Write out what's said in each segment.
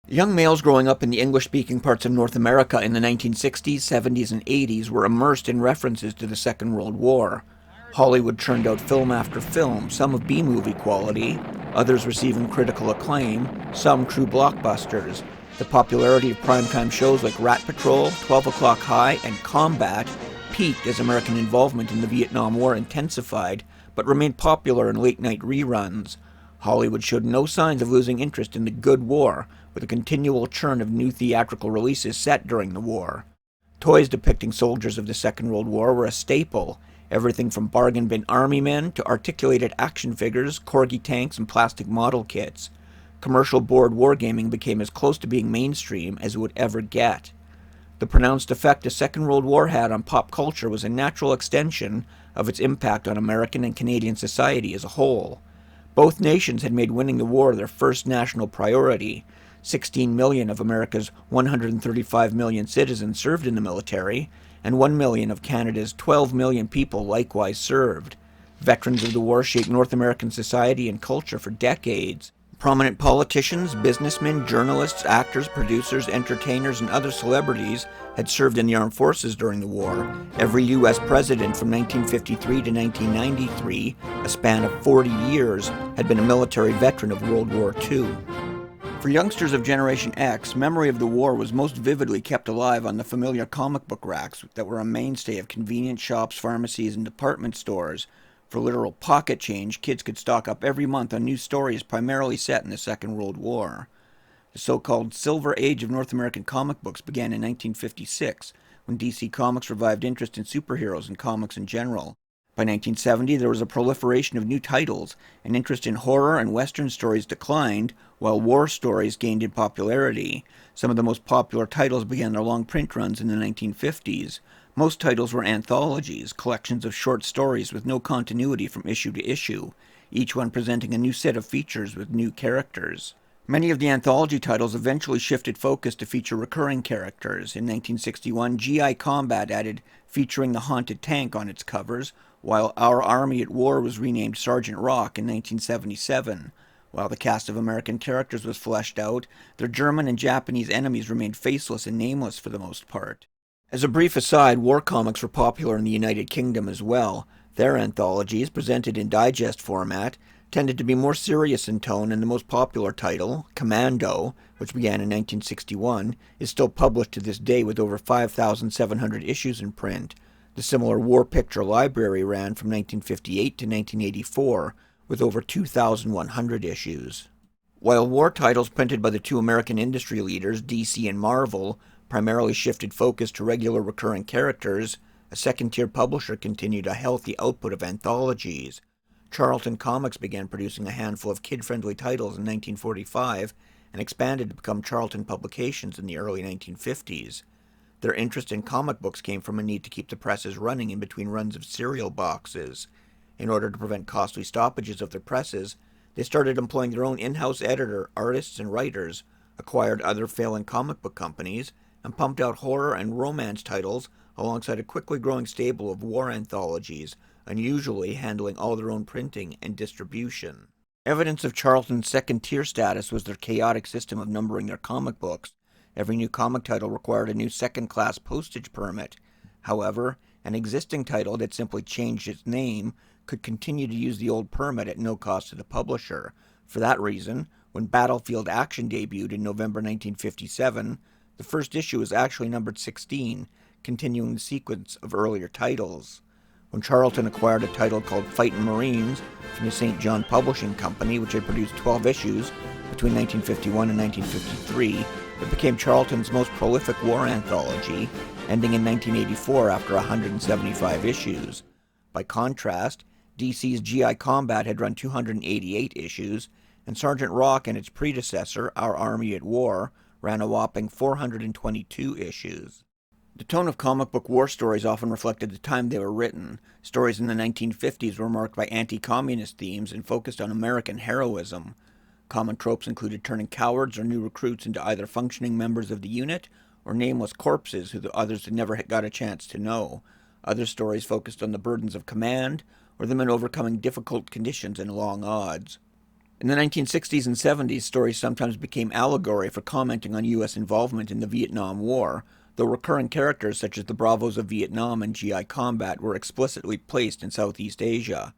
Young males growing up in the English-speaking parts of North America in the 1960s, 70s, and 80s were immersed in references to the Second World War. Hollywood churned out film after film, some of B-movie quality, others receiving critical acclaim, some true blockbusters. The popularity of primetime shows like Rat Patrol, 12 O'Clock High, and Combat peaked as American involvement in the Vietnam War intensified, but remained popular in late-night reruns. Hollywood showed no signs of losing interest in the good war, with a continual churn of new theatrical releases set during the war. Toys depicting soldiers of the Second World War were a staple, everything from bargain bin army men to articulated action figures, corgi tanks, and plastic model kits. Commercial board wargaming became as close to being mainstream as it would ever get. The pronounced effect the Second World War had on pop culture was a natural extension of its impact on American and Canadian society as a whole. Both nations had made winning the war their first national priority. 16 million of America's 135 million citizens served in the military, and 1 million of Canada's 12 million people likewise served. Veterans of the war shaped North American society and culture for decades. Prominent politicians, businessmen, journalists, actors, producers, entertainers, and other celebrities had served in the armed forces during the war. Every U.S. president from 1953 to 1993, a span of 40 years, had been a military veteran of World War II. For youngsters of Generation X, memory of the war was most vividly kept alive on the familiar comic book racks that were a mainstay of convenience shops, pharmacies, and department stores. For literal pocket change, kids could stock up every month on new stories primarily set in the Second World War. The so-called Silver Age of North American comic books began in 1956, when DC Comics revived interest in superheroes and comics in general. By 1970, there was a proliferation of new titles, and interest in horror and Western stories declined, while war stories gained in popularity. Some of the most popular titles began their long print runs in the 1950s. Most titles were anthologies, collections of short stories with no continuity from issue to issue, each one presenting a new set of features with new characters. Many of the anthology titles eventually shifted focus to feature recurring characters. In 1961, G.I. Combat added featuring the haunted tank on its covers, while Our Army at War was renamed Sergeant Rock in 1977. While the cast of American characters was fleshed out, their German and Japanese enemies remained faceless and nameless for the most part. As a brief aside, war comics were popular in the United Kingdom as well. Their anthologies, presented in digest format, tended to be more serious in tone, and the most popular title, Commando, which began in 1961, is still published to this day with over 5,700 issues in print. The similar War Picture Library ran from 1958 to 1984, with over 2,100 issues. While war titles printed by the two American industry leaders, DC and Marvel, primarily shifted focus to regular recurring characters, a second-tier publisher continued a healthy output of anthologies. Charlton Comics began producing a handful of kid-friendly titles in 1945 and expanded to become Charlton Publications in the early 1950s. Their interest in comic books came from a need to keep the presses running in between runs of cereal boxes. In order to prevent costly stoppages of their presses, they started employing their own in-house editor, artists, and writers, acquired other failing comic book companies, and pumped out horror and romance titles alongside a quickly growing stable of war anthologies, unusually handling all their own printing and distribution. Evidence of Charlton's second-tier status was their chaotic system of numbering their comic books. Every new comic title required a new second-class postage permit. However, an existing title that simply changed its name could continue to use the old permit at no cost to the publisher. For that reason, when Battlefield Action debuted in November 1957, the first issue was actually numbered 16, continuing the sequence of earlier titles. When Charlton acquired a title called Fightin' Marines from the St. John Publishing Company, which had produced 12 issues between 1951 and 1953, it became Charlton's most prolific war anthology, ending in 1984 after 175 issues. By contrast, DC's G.I. Combat had run 288 issues, and Sergeant Rock and its predecessor, Our Army at War, ran a whopping 422 issues. The tone of comic book war stories often reflected the time they were written. Stories in the 1950s were marked by anti-communist themes and focused on American heroism. Common tropes included turning cowards or new recruits into either functioning members of the unit or nameless corpses who the others had never got a chance to know. Other stories focused on the burdens of command or the men overcoming difficult conditions and long odds. In the 1960s and 70s, stories sometimes became allegory for commenting on U.S. involvement in the Vietnam War, though recurring characters such as the Bravos of Vietnam and GI Combat were explicitly placed in Southeast Asia.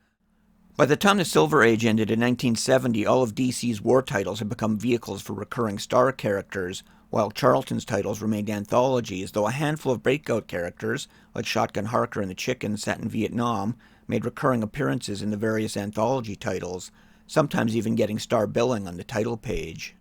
By the time the Silver Age ended in 1970, all of DC's war titles had become vehicles for recurring star characters, while Charlton's titles remained anthologies, though a handful of breakout characters, like Shotgun Harker and the Chicken set in Vietnam, made recurring appearances in the various anthology titles, sometimes even getting star billing on the title page.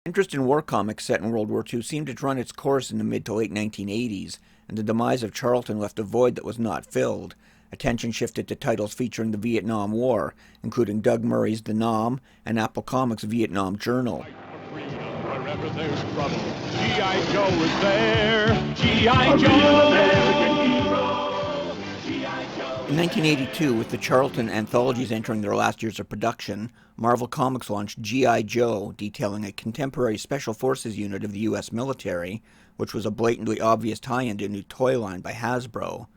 Interest in war comics set in World War II seemed to run its course in the mid to late 1980s, and the demise of Charlton left a void that was not filled. Attention shifted to titles featuring the Vietnam War, including Doug Murray's The Nam and Apple Comics' Vietnam Journal. Wherever there's trouble, G.I. Joe is there. G.I. Joe, American hero. G.I. Joe. In 1982, with the Charlton anthologies entering their last years of production, Marvel Comics launched G.I. Joe, detailing a contemporary special forces unit of the U.S. military, which was a blatantly obvious tie-in to a new toy line by Hasbro.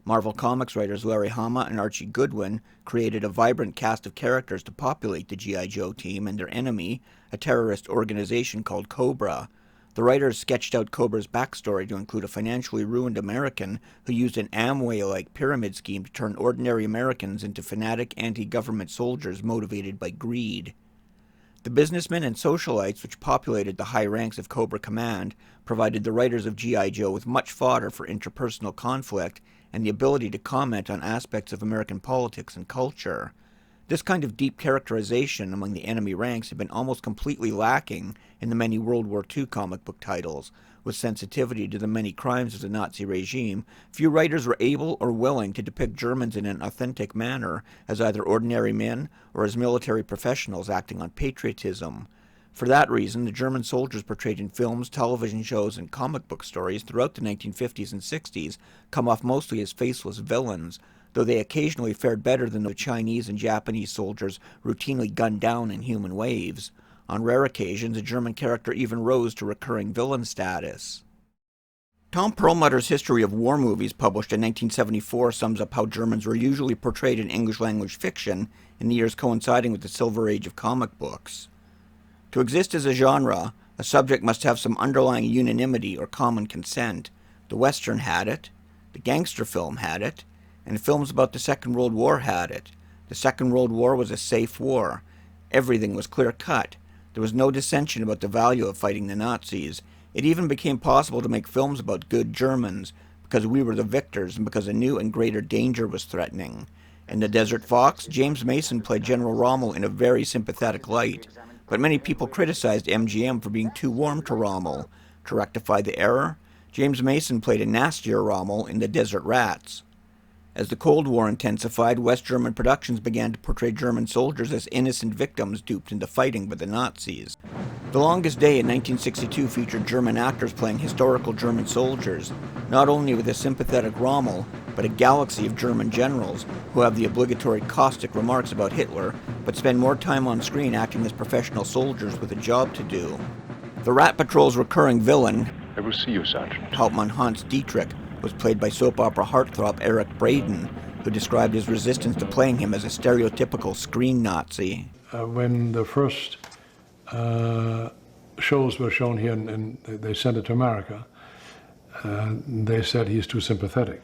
Marvel Comics writers Larry Hama and Archie Goodwin created a vibrant cast of characters to populate the G.I. Joe team and their enemy, a terrorist organization called Cobra. The writers sketched out Cobra's backstory to include a financially ruined American who used an Amway-like pyramid scheme to turn ordinary Americans into fanatic anti-government soldiers motivated by greed. The businessmen and socialites which populated the high ranks of Cobra Command provided the writers of G.I. Joe with much fodder for interpersonal conflict and the ability to comment on aspects of American politics and culture. This kind of deep characterization among the enemy ranks had been almost completely lacking in the many World War II comic book titles. With sensitivity to the many crimes of the Nazi regime, few writers were able or willing to depict Germans in an authentic manner as either ordinary men or as military professionals acting on patriotism. For that reason, the German soldiers portrayed in films, television shows, and comic book stories throughout the 1950s and 60s come off mostly as faceless villains, though they occasionally fared better than the Chinese and Japanese soldiers routinely gunned down in human waves. On rare occasions, a German character even rose to recurring villain status. Tom Perlmutter's History of War Movies, published in 1974, sums up how Germans were usually portrayed in English-language fiction in the years coinciding with the Silver Age of comic books. To exist as a genre, a subject must have some underlying unanimity or common consent. The Western had it, the gangster film had it, and films about the Second World War had it. The Second World War was a safe war. Everything was clear-cut. There was no dissension about the value of fighting the Nazis. It even became possible to make films about good Germans, because we were the victors and because a new and greater danger was threatening. In The Desert Fox, James Mason played General Rommel in a very sympathetic light, but many people criticized MGM for being too warm to Rommel. To rectify the error, James Mason played a nastier Rommel in The Desert Rats. As the Cold War intensified, West German productions began to portray German soldiers as innocent victims duped into fighting by the Nazis. The Longest Day in 1962 featured German actors playing historical German soldiers, not only with a sympathetic Rommel, but a galaxy of German generals who have the obligatory caustic remarks about Hitler, but spend more time on screen acting as professional soldiers with a job to do. The Rat Patrol's recurring villain, I will see you, Sergeant. Hauptmann Hans Dietrich, was played by soap opera heartthrob Eric Braeden, who described his resistance to playing him as a stereotypical screen Nazi. When the first shows were shown here and they sent it to America, they said he's too sympathetic.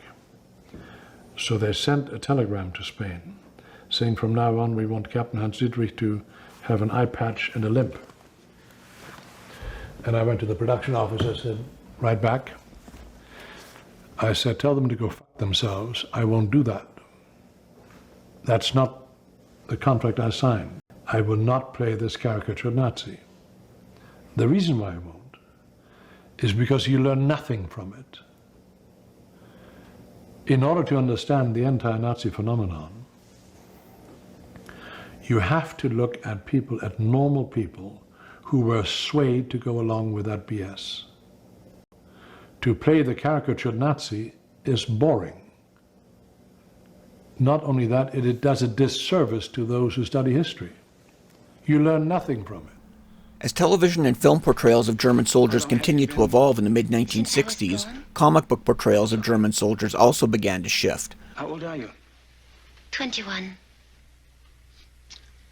So they sent a telegram to Spain saying from now on we want Captain Hans Dietrich to have an eye patch and a limp. And I went to the production office, I said, right back. I said, tell them to go f*** themselves. I won't do that. That's not the contract I signed. I will not play this caricature Nazi. The reason why I won't is because you learn nothing from it. In order to understand the anti-Nazi phenomenon, you have to look at people, at normal people, who were swayed to go along with that BS. To play the caricature Nazi is boring. Not only that, it does a disservice to those who study history. You learn nothing from it. As television and film portrayals of German soldiers continued to evolve in the mid-1960s, comic book portrayals of German soldiers also began to shift. How old are you? 21.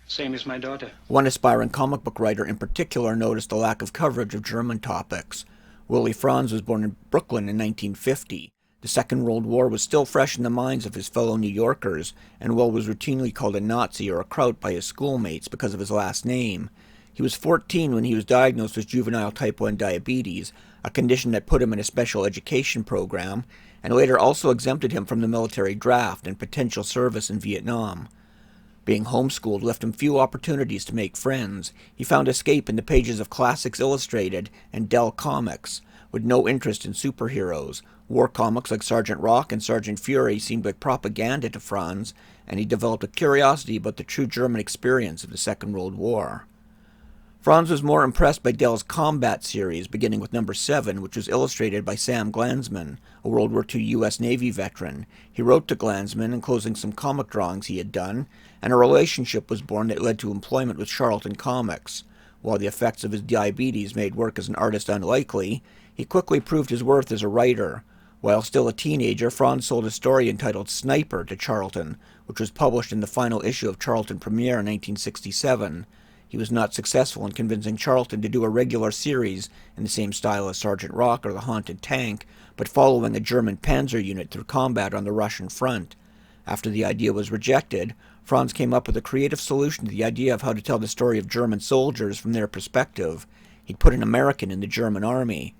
Same as my daughter. One aspiring comic book writer in particular noticed the lack of coverage of German topics. Willy Franz was born in Brooklyn in 1950. The Second World War was still fresh in the minds of his fellow New Yorkers, and Will was routinely called a Nazi or a Kraut by his schoolmates because of his last name. He was 14 when he was diagnosed with juvenile type 1 diabetes, a condition that put him in a special education program, and later also exempted him from the military draft and potential service in Vietnam. Being homeschooled left him few opportunities to make friends. He found escape in the pages of Classics Illustrated and Dell Comics, with no interest in superheroes. War comics like Sergeant Rock and Sergeant Fury seemed like propaganda to Franz, and he developed a curiosity about the true German experience of the Second World War. Franz was more impressed by Dell's Combat series, beginning with number 7, which was illustrated by Sam Glanzman, a World War II U.S. Navy veteran. He wrote to Glanzman, enclosing some comic drawings he had done, and a relationship was born that led to employment with Charlton Comics. While the effects of his diabetes made work as an artist unlikely, he quickly proved his worth as a writer. While still a teenager, Franz sold a story entitled Sniper to Charlton, which was published in the final issue of Charlton Premiere in 1967. He was not successful in convincing Charlton to do a regular series in the same style as Sergeant Rock or The Haunted Tank, but following a German panzer unit through combat on the Russian front. After the idea was rejected, Franz came up with a creative solution to the idea of how to tell the story of German soldiers from their perspective. He'd put an American in the German army.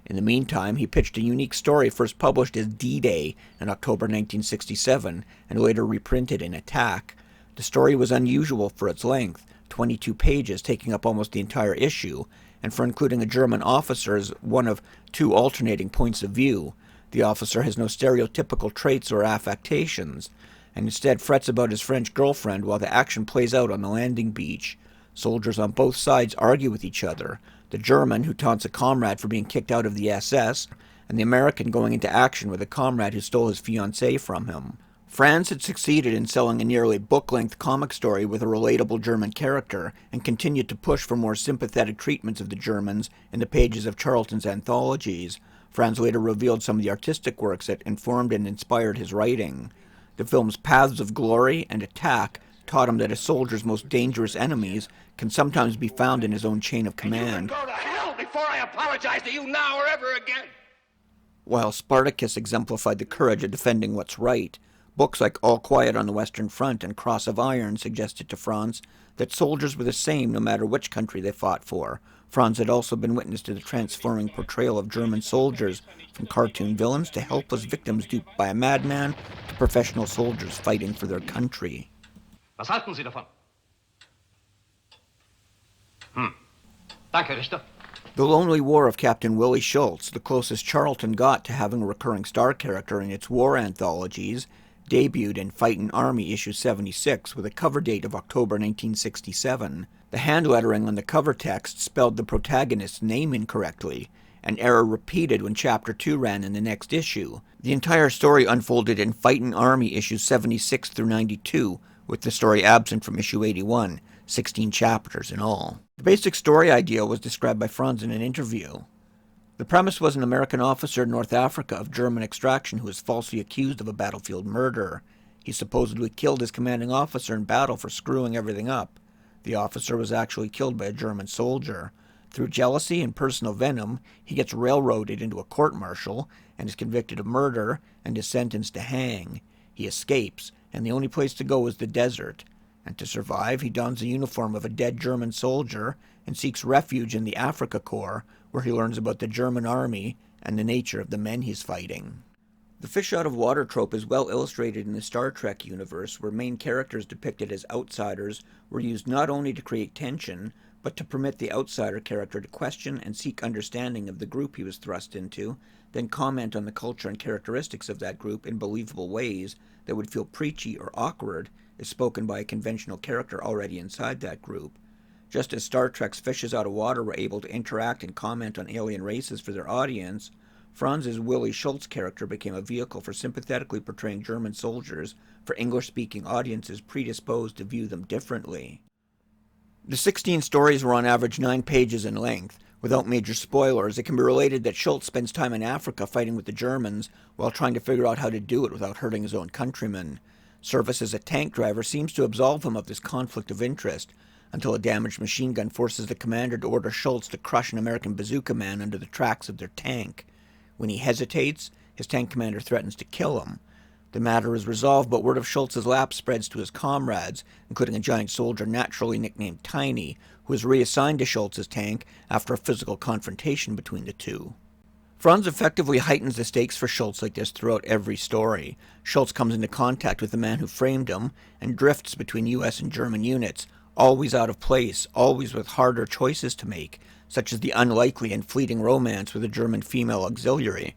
In the meantime, he pitched a unique story first published as D-Day in October 1967 and later reprinted in Attack. The story was unusual for its length, 22 pages taking up almost the entire issue, and for including a German officer as one of 2 alternating points of view. The officer has no stereotypical traits or affectations, and instead frets about his French girlfriend while the action plays out on the landing beach. Soldiers on both sides argue with each other, the German who taunts a comrade for being kicked out of the SS, and the American going into action with a comrade who stole his fiancée from him. Franz had succeeded in selling a nearly book-length comic story with a relatable German character, and continued to push for more sympathetic treatments of the Germans in the pages of Charlton's anthologies. Franz later revealed some of the artistic works that informed and inspired his writing. The films Paths of Glory and Attack taught him that a soldier's most dangerous enemies can sometimes be found in his own chain of command. Go to hell before I apologize to you now or ever again. While Spartacus exemplified the courage of defending what's right, books like All Quiet on the Western Front and Cross of Iron suggested to Franz that soldiers were the same no matter which country they fought for. Franz had also been witness to the transforming portrayal of German soldiers from cartoon villains to helpless victims duped by a madman to professional soldiers fighting for their country. Was halten Sie davon? Danke, Richter. The Lonely War of Captain Willy Schultz, the closest Charlton got to having a recurring star character in its war anthologies, debuted in Fightin' Army issue 76 with a cover date of October 1967. The hand lettering on the cover text spelled the protagonist's name incorrectly, an error repeated when Chapter 2 ran in the next issue. The entire story unfolded in Fightin' Army issues 76 through 92, with the story absent from issue 81, 16 chapters in all. The basic story idea was described by Franz in an interview. The premise was an American officer in North Africa of German extraction who was falsely accused of a battlefield murder. He supposedly killed his commanding officer in battle for screwing everything up. The officer was actually killed by a German soldier. Through jealousy and personal venom, he gets railroaded into a court-martial and is convicted of murder and is sentenced to hang. He escapes, and the only place to go is the desert. And to survive, he dons the uniform of a dead German soldier and seeks refuge in the Africa Corps, where he learns about the German army and the nature of the men he's fighting. The fish-out-of-water trope is well illustrated in the Star Trek universe, where main characters depicted as outsiders were used not only to create tension, but to permit the outsider character to question and seek understanding of the group he was thrust into, then comment on the culture and characteristics of that group in believable ways that would feel preachy or awkward if spoken by a conventional character already inside that group. Just as Star Trek's fishes out of water were able to interact and comment on alien races for their audience, Franz's Willy Schultz character became a vehicle for sympathetically portraying German soldiers for English-speaking audiences predisposed to view them differently. The 16 stories were on average 9 pages in length. Without major spoilers, it can be related that Schultz spends time in Africa fighting with the Germans while trying to figure out how to do it without hurting his own countrymen. Service as a tank driver seems to absolve him of this conflict of interest, until a damaged machine gun forces the commander to order Schultz to crush an American bazooka man under the tracks of their tank. When he hesitates, his tank commander threatens to kill him. The matter is resolved, but word of Schultz's lapse spreads to his comrades, including a giant soldier naturally nicknamed Tiny, who is reassigned to Schultz's tank after a physical confrontation between the two. Franz effectively heightens the stakes for Schultz like this throughout every story. Schultz comes into contact with the man who framed him and drifts between U.S. and German units, always out of place, always with harder choices to make, such as the unlikely and fleeting romance with a German female auxiliary.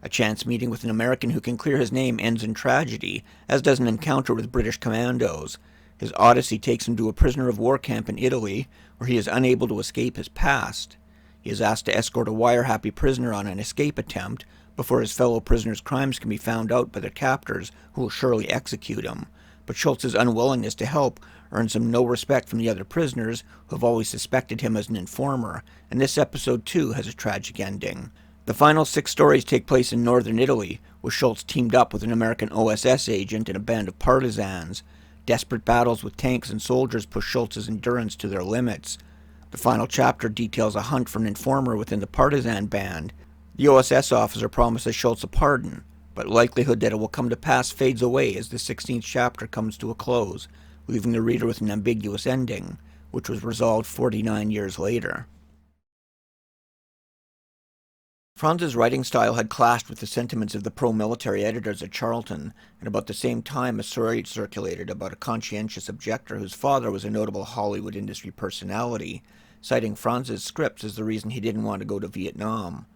A chance meeting with an American who can clear his name ends in tragedy, as does an encounter with British commandos. His odyssey takes him to a prisoner of war camp in Italy, where he is unable to escape his past. He is asked to escort a wire-happy prisoner on an escape attempt before his fellow prisoners' crimes can be found out by their captors, who will surely execute him. But Schultz's unwillingness to help earns him no respect from the other prisoners, who have always suspected him as an informer, and this episode too has a tragic ending. The final 6 stories take place in northern Italy, where Schultz teamed up with an American OSS agent and a band of partisans. Desperate battles with tanks and soldiers push Schultz's endurance to their limits. The final chapter details a hunt for an informer within the partisan band. The OSS officer promises Schultz a pardon, but likelihood that it will come to pass fades away as the 16th chapter comes to a close, leaving the reader with an ambiguous ending, which was resolved 49 years later. Franz's writing style had clashed with the sentiments of the pro-military editors at Charlton, and about the same time a story circulated about a conscientious objector whose father was a notable Hollywood industry personality, citing Franz's scripts as the reason he didn't want to go to Vietnam.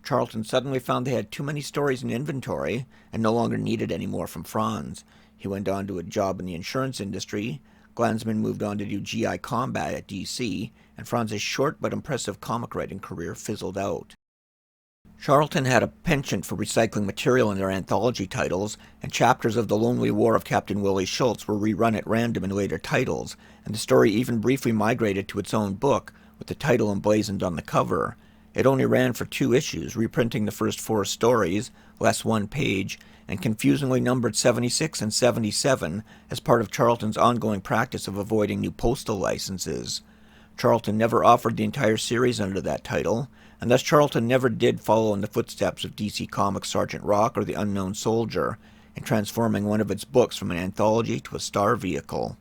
Charlton suddenly found they had too many stories in inventory and no longer needed any more from Franz. He went on to a job in the insurance industry. Glanzman moved on to do GI combat at DC, and Franz's short but impressive comic writing career fizzled out. Charlton had a penchant for recycling material in their anthology titles, and chapters of The Lonely War of Captain Willy Schultz were rerun at random in later titles, and the story even briefly migrated to its own book, with the title emblazoned on the cover. It only ran for 2 issues, reprinting the first 4 stories, less 1 page, and confusingly numbered 76 and 77 as part of Charlton's ongoing practice of avoiding new postal licenses. Charlton never offered the entire series under that title, and thus Charlton never did follow in the footsteps of DC Comics' Sergeant Rock or The Unknown Soldier, in transforming one of its books from an anthology to a star vehicle.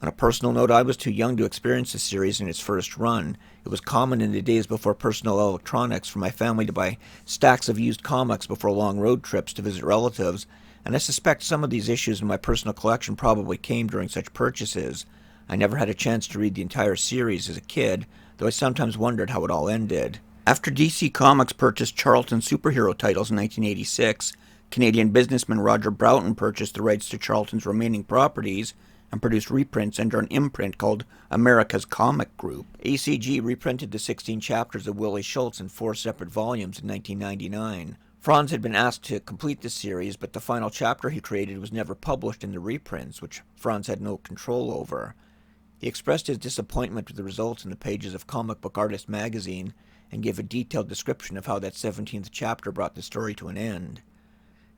On a personal note, I was too young to experience the series in its first run. It was common in the days before personal electronics for my family to buy stacks of used comics before long road trips to visit relatives, and I suspect some of these issues in my personal collection probably came during such purchases. I never had a chance to read the entire series as a kid, though I sometimes wondered how it all ended. After DC Comics purchased Charlton superhero titles in 1986, Canadian businessman Roger Broughton purchased the rights to Charlton's remaining properties and produced reprints under an imprint called America's Comic Group. ACG reprinted the 16 chapters of Willy Schultz in 4 separate volumes in 1999. Franz had been asked to complete the series, but the final chapter he created was never published in the reprints, which Franz had no control over. He expressed his disappointment with the results in the pages of Comic Book Artist magazine and gave a detailed description of how that 17th chapter brought the story to an end.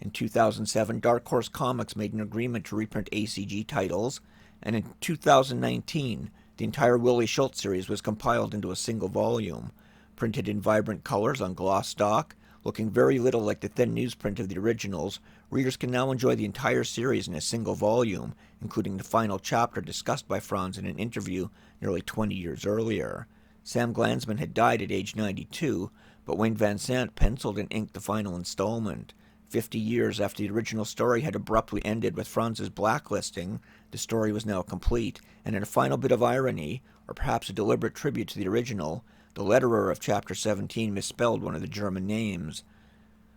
In 2007, Dark Horse Comics made an agreement to reprint ACG titles, and in 2019, the entire Willy Schultz series was compiled into a single volume, printed in vibrant colors on gloss stock. Looking very little like the thin newsprint of the originals, readers can now enjoy the entire series in a single volume, including the final chapter discussed by Franz in an interview nearly 20 years earlier. Sam Glanzman had died at age 92, but Wayne Van Sant penciled and inked the final installment. 50 years after the original story had abruptly ended with Franz's blacklisting, the story was now complete, and in a final bit of irony, or perhaps a deliberate tribute to the original, the letterer of Chapter 17 misspelled one of the German names.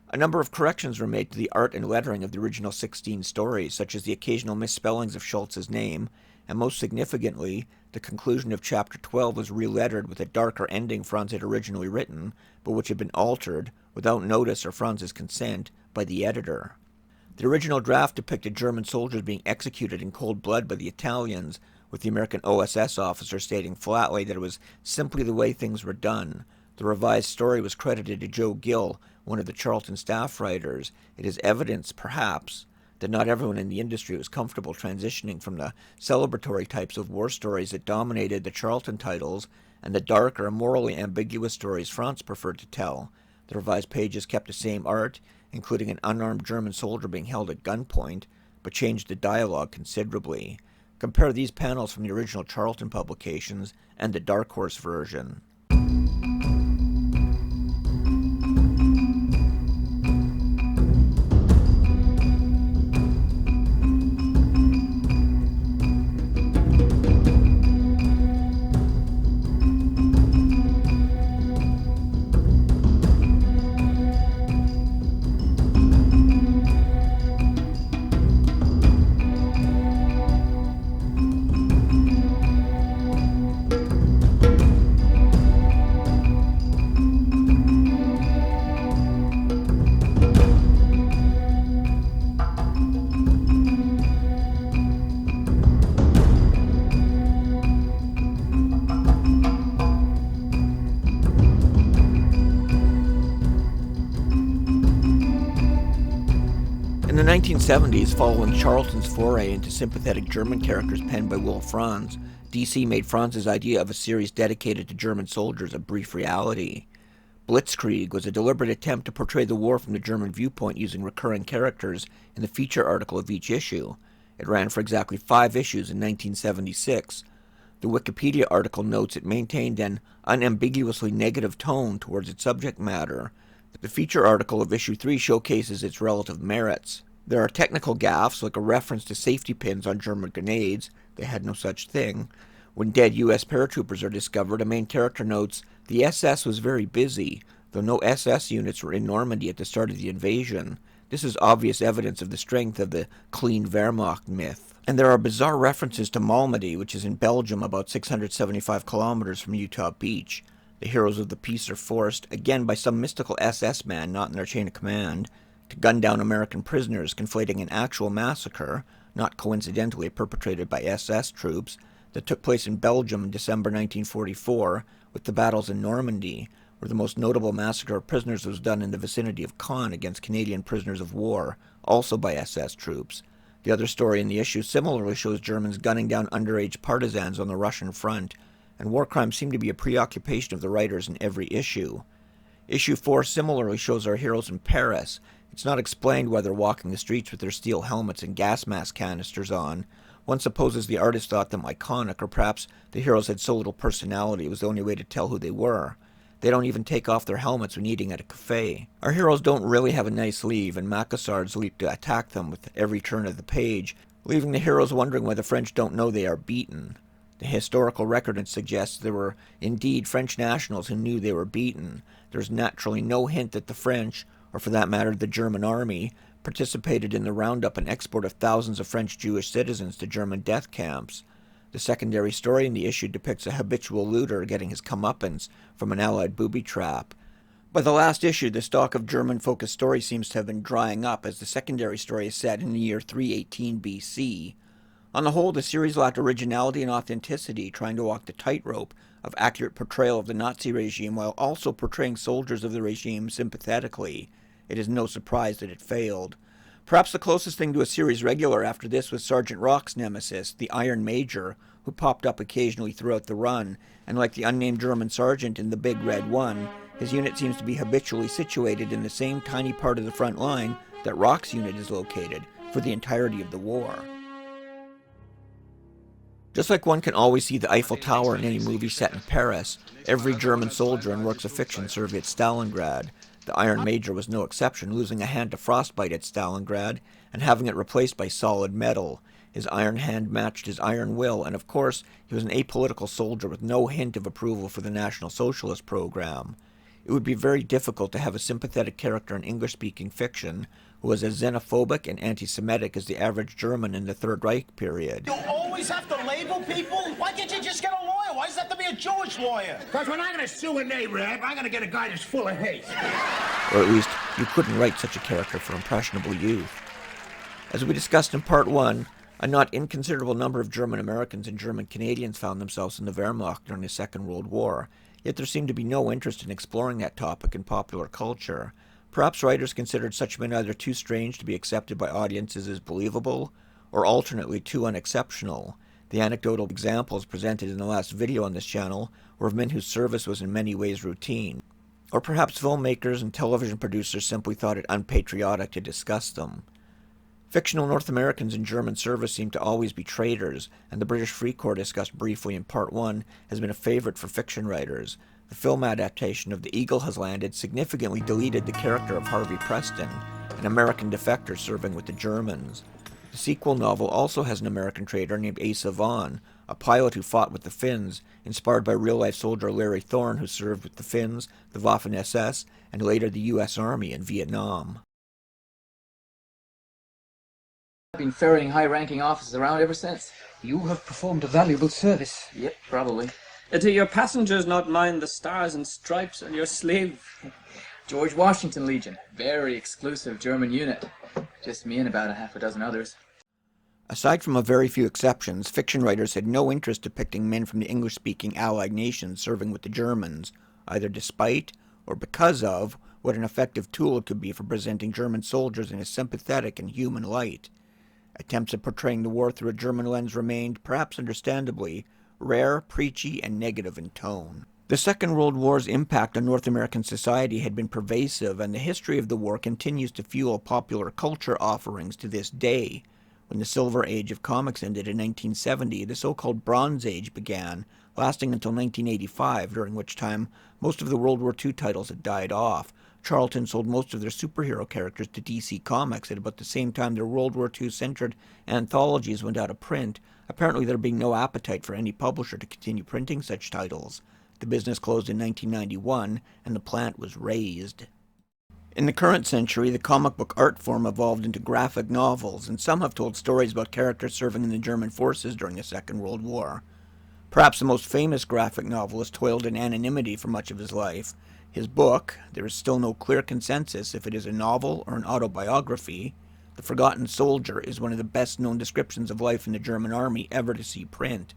A number of corrections were made to the art and lettering of the original 16 stories, such as the occasional misspellings of Schultz's name, and most significantly, the conclusion of Chapter 12 was relettered with a darker ending Franz had originally written, but which had been altered, without notice or Franz's consent, by the editor. The original draft depicted German soldiers being executed in cold blood by the Italians, with the American OSS officer stating flatly that it was simply the way things were done. The revised story was credited to Joe Gill, one of the Charlton staff writers. It is evidence, perhaps, that not everyone in the industry was comfortable transitioning from the celebratory types of war stories that dominated the Charlton titles and the darker, morally ambiguous stories Franz preferred to tell. The revised pages kept the same art, including an unarmed German soldier being held at gunpoint, but changed the dialogue considerably. Compare these panels from the original Charlton publications and the Dark Horse version. In the 1970s, following Charlton's foray into sympathetic German characters penned by Will Franz, DC made Franz's idea of a series dedicated to German soldiers a brief reality. Blitzkrieg was a deliberate attempt to portray the war from the German viewpoint using recurring characters in the feature article of each issue. It ran for exactly 5 issues in 1976. The Wikipedia article notes it maintained an unambiguously negative tone towards its subject matter. The feature article of issue 3 showcases its relative merits. There are technical gaffes, like a reference to safety pins on German grenades. They had no such thing. When dead U.S. paratroopers are discovered, a main character notes, "The SS was very busy, though no SS units were in Normandy at the start of the invasion." This is obvious evidence of the strength of the clean Wehrmacht myth. And there are bizarre references to Malmedy, which is in Belgium about 675 kilometers from Utah Beach. The heroes of the peace are forced, again by some mystical SS man not in their chain of command, to gun down American prisoners, conflating an actual massacre, not coincidentally perpetrated by SS troops, that took place in Belgium in December 1944, with the battles in Normandy, where the most notable massacre of prisoners was done in the vicinity of Caen against Canadian prisoners of war, also by SS troops. The other story in the issue similarly shows Germans gunning down underage partisans on the Russian front, and war crimes seem to be a preoccupation of the writers in every issue. Issue 4 similarly shows our heroes in Paris. It's not explained why they're walking the streets with their steel helmets and gas mask canisters on. One supposes the artist thought them iconic, or perhaps the heroes had so little personality it was the only way to tell who they were. They don't even take off their helmets when eating at a cafe. Our heroes don't really have a nice leave, and Macassards leap to attack them with every turn of the page, leaving the heroes wondering why the French don't know they are beaten. The historical record suggests there were indeed French nationals who knew they were beaten. There's naturally no hint that the French, or for that matter the German army, participated in the roundup and export of thousands of French Jewish citizens to German death camps. The secondary story in the issue depicts a habitual looter getting his comeuppance from an Allied booby trap. By the last issue, the stock of German-focused story seems to have been drying up, as the secondary story is set in the year 318 BC. On the whole, the series lacked originality and authenticity, trying to walk the tightrope of accurate portrayal of the Nazi regime while also portraying soldiers of the regime sympathetically. It is no surprise that it failed. Perhaps the closest thing to a series regular after this was Sergeant Rock's nemesis, the Iron Major, who popped up occasionally throughout the run, and like the unnamed German sergeant in the Big Red One, his unit seems to be habitually situated in the same tiny part of the front line that Rock's unit is located for the entirety of the war. Just like one can always see the Eiffel Tower in any movie set in Paris, every German soldier in works of fiction served at Stalingrad. The Iron Major was no exception, losing a hand to frostbite at Stalingrad and having it replaced by solid metal. His iron hand matched his iron will, and of course, he was an apolitical soldier with no hint of approval for the National Socialist program. It would be very difficult to have a sympathetic character in English-speaking fiction who was as xenophobic and anti-Semitic as the average German in the Third Reich period. You always have to label people? Why can't you just get a lawyer? Why does it have to be a Jewish lawyer? Because when I'm going to sue an Arab, I'm going to get a guy that's full of hate. Or at least, you couldn't write such a character for impressionable youth. As we discussed in Part 1, a not inconsiderable number of German Americans and German Canadians found themselves in the Wehrmacht during the Second World War, yet there seemed to be no interest in exploring that topic in popular culture. Perhaps writers considered such men either too strange to be accepted by audiences as believable, or alternately too unexceptional. The anecdotal examples presented in the last video on this channel were of men whose service was in many ways routine. Or perhaps filmmakers and television producers simply thought it unpatriotic to discuss them. Fictional North Americans in German service seem to always be traitors, and the British Free Corps discussed briefly in Part 1 has been a favorite for fiction writers. The film adaptation of The Eagle Has Landed significantly deleted the character of Harvey Preston, an American defector serving with the Germans. The sequel novel also has an American traitor named Asa Vaughn, a pilot who fought with the Finns, inspired by real-life soldier Larry Thorne, who served with the Finns, the Waffen-SS, and later the U.S. Army in Vietnam. I've been ferreting high-ranking officers around ever since. You have performed a valuable service. Yep, probably. Do your passengers not mind the stars and stripes on your sleeve? George Washington Legion. Very exclusive German unit. Just me and about a half a dozen others. Aside from a very few exceptions, fiction writers had no interest depicting men from the English-speaking Allied nations serving with the Germans, either despite or because of what an effective tool it could be for presenting German soldiers in a sympathetic and human light. Attempts at portraying the war through a German lens remained, perhaps understandably, rare, preachy, and negative in tone. The Second World War's impact on North American society had been pervasive, and the history of the war continues to fuel popular culture offerings to this day. When the Silver Age of comics ended in 1970, the so-called Bronze Age began, lasting until 1985, during which time most of the World War II titles had died off. Charlton sold most of their superhero characters to DC Comics at about the same time their World War II-centered anthologies went out of print, apparently there being no appetite for any publisher to continue printing such titles. The business closed in 1991, and the plant was razed. In the current century, the comic book art form evolved into graphic novels, and some have told stories about characters serving in the German forces during the Second World War. Perhaps the most famous graphic novelist toiled in anonymity for much of his life. His book, there is still no clear consensus if it is a novel or an autobiography, The Forgotten Soldier, is one of the best-known descriptions of life in the German army ever to see print.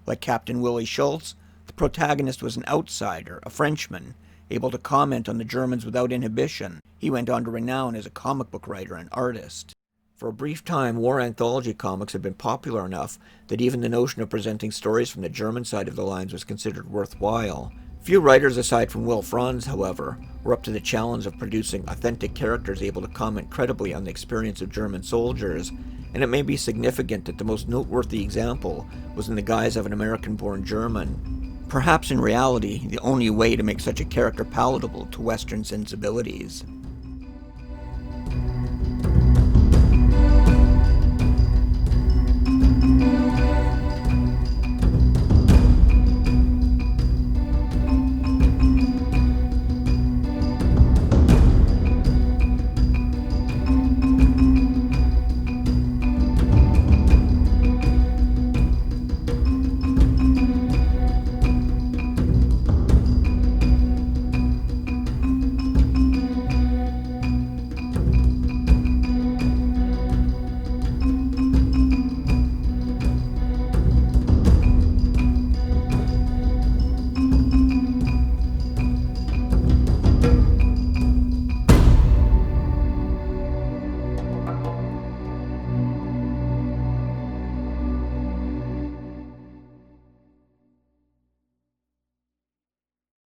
Like Captain Willy Schultz, the protagonist was an outsider, a Frenchman, able to comment on the Germans without inhibition. He went on to renown as a comic book writer and artist. For a brief time, war anthology comics had been popular enough that even the notion of presenting stories from the German side of the lines was considered worthwhile. Few writers aside from Will Franz, however, were up to the challenge of producing authentic characters able to comment credibly on the experience of German soldiers, and it may be significant that the most noteworthy example was in the guise of an American-born German. Perhaps in reality, the only way to make such a character palatable to Western sensibilities.